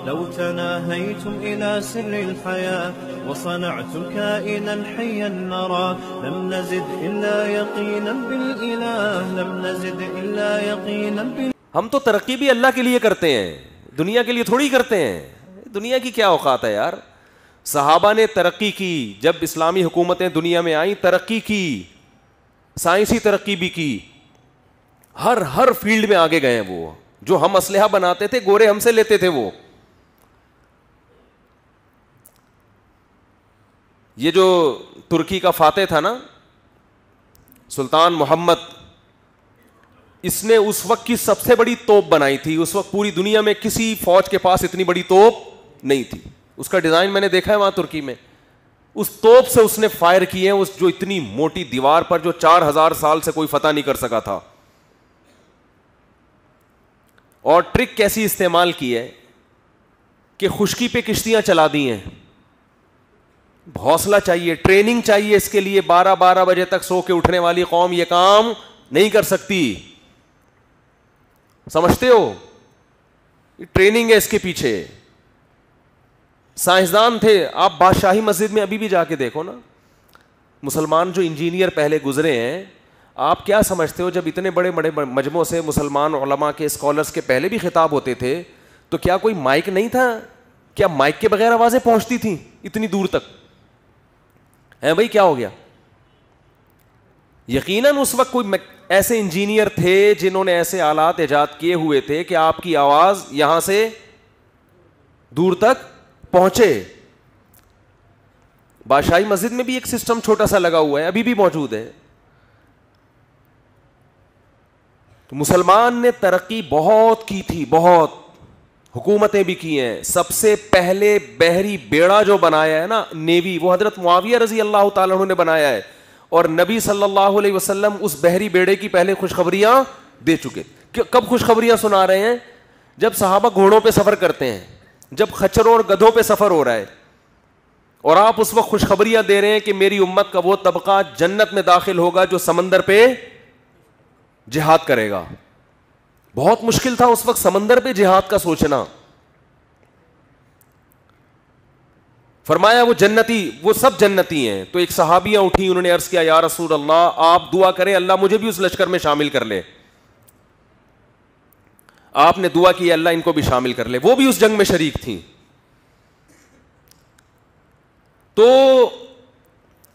لو تناهيتم إلى سر الحياة وصنعتم كائنا حيا نرى لم نزد إلا يقينا بالإله لم نزد إلا يقينا بالإله. ہم تو ترقی بھی اللہ کے لیے کرتے ہیں, دنیا کے لیے تھوڑی کرتے ہیں. دنیا کی کیا اوقات ہے یار. صحابہ نے ترقی کی, جب اسلامی حکومتیں دنیا میں آئیں ترقی کی, سائنسی ترقی بھی کی, ہر فیلڈ میں آگے گئے ہیں. وہ جو ہم اسلحہ بناتے تھے گورے ہم سے لیتے تھے. وہ یہ جو ترکی کا فاتح تھا نا سلطان محمد, اس نے اس وقت کی سب سے بڑی توپ بنائی تھی. اس وقت پوری دنیا میں کسی فوج کے پاس اتنی بڑی توپ نہیں تھی. اس کا ڈیزائن میں نے دیکھا ہے وہاں ترکی میں. اس توپ سے اس نے فائر کیے ہیں اس جو اتنی موٹی دیوار پر جو 4000 سال سے کوئی فتح نہیں کر سکا تھا. اور ٹرک کیسی استعمال کی ہے کہ خشکی پہ کشتیاں چلا دی ہیں. حوصلہ چاہیے, ٹریننگ چاہیے اس کے لیے. 12 بجے تک سو کے اٹھنے والی قوم یہ کام نہیں کر سکتی. سمجھتے ہو, ٹریننگ ہے اس کے پیچھے. سائنسدان تھے. آپ بادشاہی مسجد میں ابھی بھی جا کے دیکھو نا, مسلمان جو انجینئر پہلے گزرے ہیں, آپ کیا سمجھتے ہو جب اتنے بڑے بڑے مجموعوں سے مسلمان علماء کے اسکالرس کے پہلے بھی خطاب ہوتے تھے تو کیا کوئی مائک نہیں تھا؟ کیا مائک کے بغیر آوازیں پہنچتی تھیں اتنی دور تک؟ ہے بھائی, کیا ہو گیا؟ یقیناً اس وقت کوئی ایسے انجینئر تھے جنہوں نے ایسے آلات ایجاد کیے ہوئے تھے کہ آپ کی آواز یہاں سے دور تک پہنچے. بادشاہی مسجد میں بھی ایک سسٹم چھوٹا سا لگا ہوا ہے, ابھی بھی موجود ہے. تو مسلمان نے ترقی بہت کی تھی, بہت حکومتیں بھی کی ہیں. سب سے پہلے بحری بیڑا جو بنایا ہے نا نیوی, وہ حضرت معاویہ رضی اللہ تعالیٰ عنہ نے بنایا ہے. اور نبی صلی اللہ علیہ وسلم اس بحری بیڑے کی پہلے خوشخبریاں دے چکے. کب خوشخبریاں سنا رہے ہیں؟ جب صحابہ گھوڑوں پہ سفر کرتے ہیں, جب خچروں اور گدھوں پہ سفر ہو رہا ہے, اور آپ اس وقت خوشخبریاں دے رہے ہیں کہ میری امت کا وہ طبقہ جنت میں داخل ہوگا جو سمندر پہ جہاد کرے گا. بہت مشکل تھا اس وقت سمندر پہ جہاد کا سوچنا. فرمایا وہ جنتی, وہ سب جنتی ہیں. تو ایک صحابیاں اٹھی, انہوں نے عرض کیا یا رسول اللہ آپ دعا کریں اللہ مجھے بھی اس لشکر میں شامل کر لے. آپ نے دعا کی اللہ ان کو بھی شامل کر لے. وہ بھی اس جنگ میں شریک تھیں. تو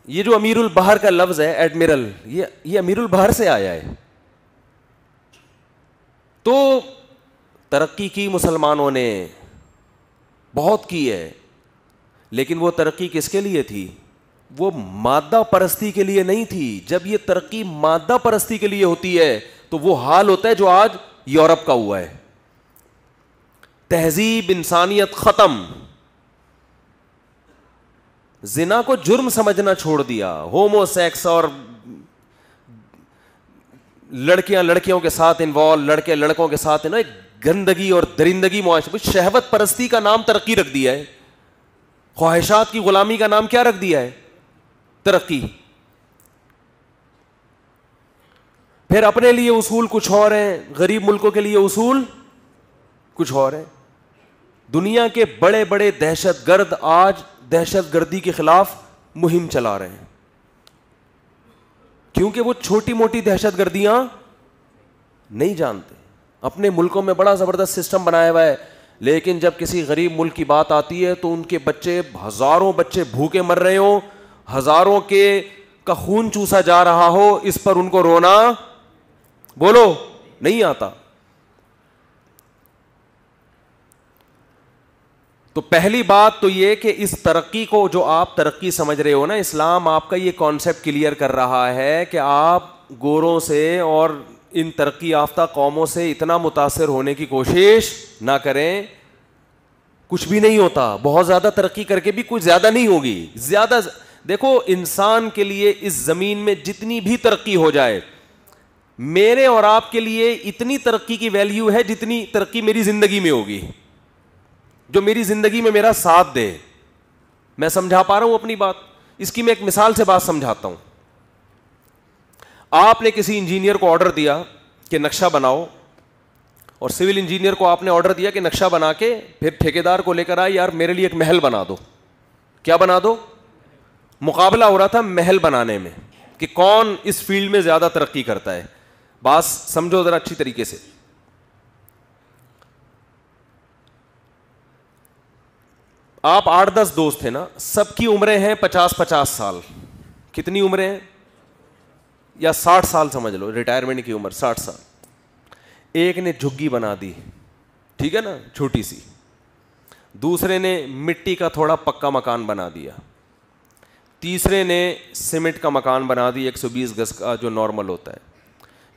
یہ جو امیر البحر کا لفظ ہے ایڈمرل, یہ امیر البحر سے آیا ہے. تو ترقی کی مسلمانوں نے بہت کی ہے, لیکن وہ ترقی کس کے لیے تھی؟ وہ مادہ پرستی کے لیے نہیں تھی. جب یہ ترقی مادہ پرستی کے لیے ہوتی ہے تو وہ حال ہوتا ہے جو آج یورپ کا ہوا ہے. تہذیب انسانیت ختم, زنا کو جرم سمجھنا چھوڑ دیا, ہومو سیکس اور لڑکیاں لڑکیوں کے ساتھ انوالو, لڑکے لڑکوں کے ساتھ ایک گندگی اور درندگی معاشرے, شہوت پرستی کا نام ترقی رکھ دیا ہے. خواہشات کی غلامی کا نام کیا رکھ دیا ہے؟ ترقی. پھر اپنے لیے اصول کچھ اور ہیں, غریب ملکوں کے لیے اصول کچھ اور ہیں. دنیا کے بڑے بڑے دہشت گرد آج دہشت گردی کے خلاف مہم چلا رہے ہیں, کیونکہ وہ چھوٹی موٹی دہشت گردیاں نہیں جانتے. اپنے ملکوں میں بڑا زبردست سسٹم بنایا ہوا ہے, لیکن جب کسی غریب ملک کی بات آتی ہے تو ان کے بچے, ہزاروں بچے بھوکے مر رہے ہوں, ہزاروں کا خون چوسا جا رہا ہو, اس پر ان کو رونا بولو نہیں آتا. تو پہلی بات تو یہ کہ اس ترقی کو جو آپ ترقی سمجھ رہے ہو نا, اسلام آپ کا یہ کانسیپٹ کلیئر کر رہا ہے کہ آپ گوروں سے اور ان ترقی یافتہ قوموں سے اتنا متاثر ہونے کی کوشش نہ کریں. کچھ بھی نہیں ہوتا, بہت زیادہ ترقی کر کے بھی کچھ زیادہ نہیں ہوگی. زیادہ دیکھو, انسان کے لیے اس زمین میں جتنی بھی ترقی ہو جائے, میرے اور آپ کے لیے اتنی ترقی کی ویلیو ہے جتنی ترقی میری زندگی میں ہوگی, جو میری زندگی میں میرا ساتھ دے. میں سمجھا پا رہا ہوں اپنی بات؟ اس کی میں ایک مثال سے بات سمجھاتا ہوں. آپ نے کسی انجینئر کو آرڈر دیا کہ نقشہ بناؤ, اور سول انجینئر کو آپ نے آرڈر دیا کہ نقشہ بنا کے پھر ٹھیکیدار کو لے کر آئے, یار میرے لیے ایک محل بنا دو. کیا بنا دو؟ مقابلہ ہو رہا تھا محل بنانے میں کہ کون اس فیلڈ میں زیادہ ترقی کرتا ہے. بات سمجھو ذرا اچھی طریقے سے. آپ 8-10 دوست ہیں نا, سب کی عمریں ہیں 50-50 سال. کتنی عمریں ہیں؟ یا 60 سال سمجھ لو, ریٹائرمنٹ کی عمر 60 سال. ایک نے جھگی بنا دی, ٹھیک ہے نا, چھوٹی سی. دوسرے نے مٹی کا تھوڑا پکا مکان بنا دیا. تیسرے نے سیمنٹ کا مکان بنا دیا 120 گز کا جو نارمل ہوتا ہے.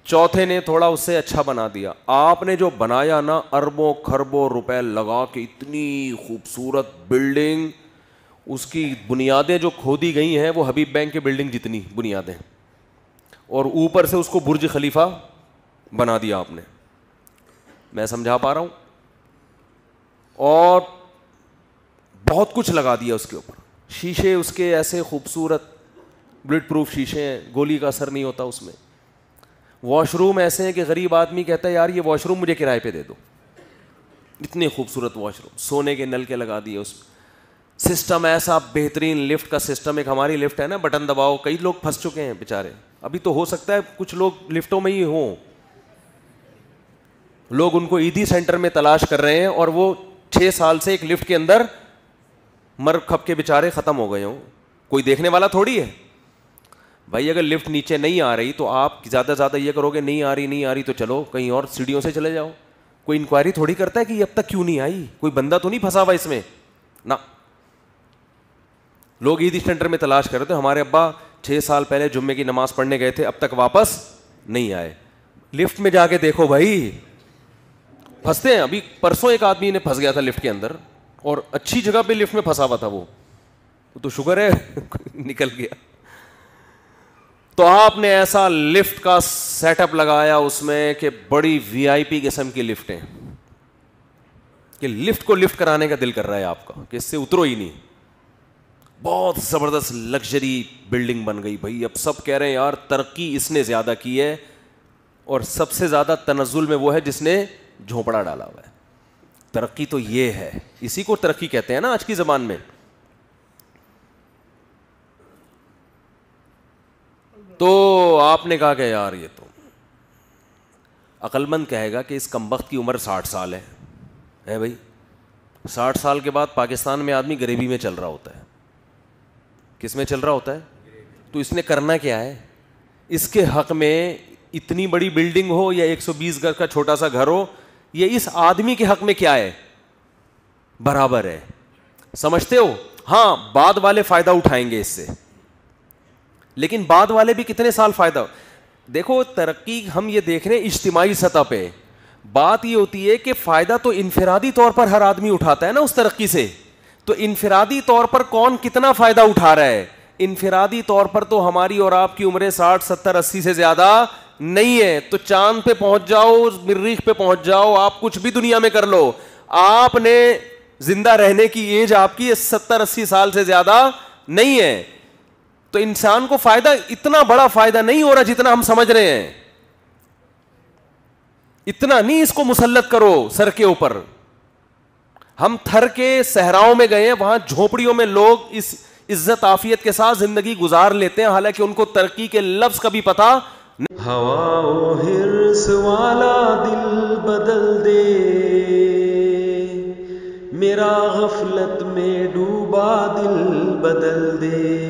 چوتھے نے تھوڑا اس سے اچھا بنا دیا. آپ نے جو بنایا نا, اربوں خربوں روپے لگا کے اتنی خوبصورت بلڈنگ, اس کی بنیادیں جو کھودی گئی ہیں وہ حبیب بینک کی بلڈنگ جتنی بنیادیں, اور اوپر سے اس کو برج خلیفہ بنا دیا آپ نے. میں سمجھا پا رہا ہوں؟ اور بہت کچھ لگا دیا اس کے اوپر. شیشے اس کے ایسے خوبصورت بلٹ پروف شیشے ہیں, گولی کا اثر نہیں ہوتا اس میں. واش روم ایسے ہیں کہ غریب آدمی کہتا ہے یار یہ واش روم مجھے کرائے پہ دے دو. اتنے خوبصورت واش روم, سونے کے نل کے لگا دیے اس میں. سسٹم ایسا بہترین, لفٹ کا سسٹم. ایک ہماری لفٹ ہے نا, بٹن دباؤ, کئی لوگ پھنس چکے ہیں بیچارے. ابھی تو ہو سکتا ہے کچھ لوگ لفٹوں میں ہی ہوں, لوگ ان کو عیدی سینٹر میں تلاش کر رہے ہیں, اور وہ 6 سال سے ایک لفٹ کے اندر مر کھپ کے بیچارے ختم ہو گئے ہوں. کوئی دیکھنے والا تھوڑی ہے بھائی. اگر لفٹ نیچے نہیں آ رہی تو آپ زیادہ زیادہ یہ کرو گے نہیں آ رہی تو چلو کہیں اور سیڑھیوں سے چلے جاؤ. کوئی انکوائری تھوڑی کرتا ہے کہ یہ اب تک کیوں نہیں آئی, کوئی بندہ تو نہیں پھنسا ہوا اس میں نا. لوگ عیدی سینٹر میں تلاش کر رہے تھے. ہمارے ابا 6 سال پہلے جمعے کی نماز پڑھنے گئے تھے, اب تک واپس نہیں آئے. لفٹ میں جا کے دیکھو بھائی, پھنستے ہیں. ابھی پرسوں ایک آدمی نے پھنس گیا تھا لفٹ کے اندر, اور اچھی جگہ پہ لفٹ میں پھنسا ہوا تھا وہ, تو شکر ہے نکل گیا. تو آپ نے ایسا لفٹ کا سیٹ اپ لگایا اس میں کہ بڑی وی آئی پی قسم کی لفٹیں, کہ لفٹ کو لفٹ کرانے کا دل کر رہا ہے آپ کا کہ اس سے اترو ہی نہیں. بہت زبردست لگژری بلڈنگ بن گئی بھائی. اب سب کہہ رہے ہیں یار ترقی اس نے زیادہ کی ہے, اور سب سے زیادہ تنزل میں وہ ہے جس نے جھونپڑا ڈالا ہوا ہے. ترقی تو یہ ہے, اسی کو ترقی کہتے ہیں نا آج کی زبان میں. تو آپ نے کہا کہ یار یہ تو عقل مند کہے گا کہ اس کمبخت کی عمر 60 سال ہے بھائی. 60 سال کے بعد پاکستان میں آدمی غریبی میں چل رہا ہوتا ہے. کس میں چل رہا ہوتا ہے؟ تو اس نے کرنا کیا ہے؟ اس کے حق میں اتنی بڑی بلڈنگ ہو یا 120 گز کا چھوٹا سا گھر ہو, یہ اس آدمی کے حق میں کیا ہے؟ برابر ہے. سمجھتے ہو؟ ہاں, بعد والے فائدہ اٹھائیں گے اس سے, لیکن بعد والے بھی کتنے سال فائدہ. دیکھو ترقی ہم یہ دیکھ رہے ہیں اجتماعی سطح پہ. بات یہ ہوتی ہے کہ فائدہ تو انفرادی طور پر ہر آدمی اٹھاتا ہے نا اس ترقی سے. تو انفرادی طور پر کون کتنا فائدہ اٹھا رہا ہے؟ انفرادی طور پر تو ہماری اور آپ کی عمریں 60, 70, 80 سے زیادہ نہیں ہے. تو چاند پہ پہنچ جاؤ, مریخ پہ پہنچ جاؤ, آپ کچھ بھی دنیا میں کر لو, آپ نے زندہ رہنے کی ایج آپ کی 70, 80 سال سے زیادہ نہیں ہے. تو انسان کو فائدہ اتنا بڑا فائدہ نہیں ہو رہا جتنا ہم سمجھ رہے ہیں. اتنا نہیں اس کو مسلط کرو سر کے اوپر. ہم تھر کے صحراؤں میں گئے ہیں, وہاں جھونپڑیوں میں لوگ اس عزت عافیت کے ساتھ زندگی گزار لیتے ہیں, حالانکہ ان کو ترقی کے لفظ کا بھی پتہ. ہوا و حرص والا دل بدل دے, میرا غفلت میں ڈوبا دل بدل دے.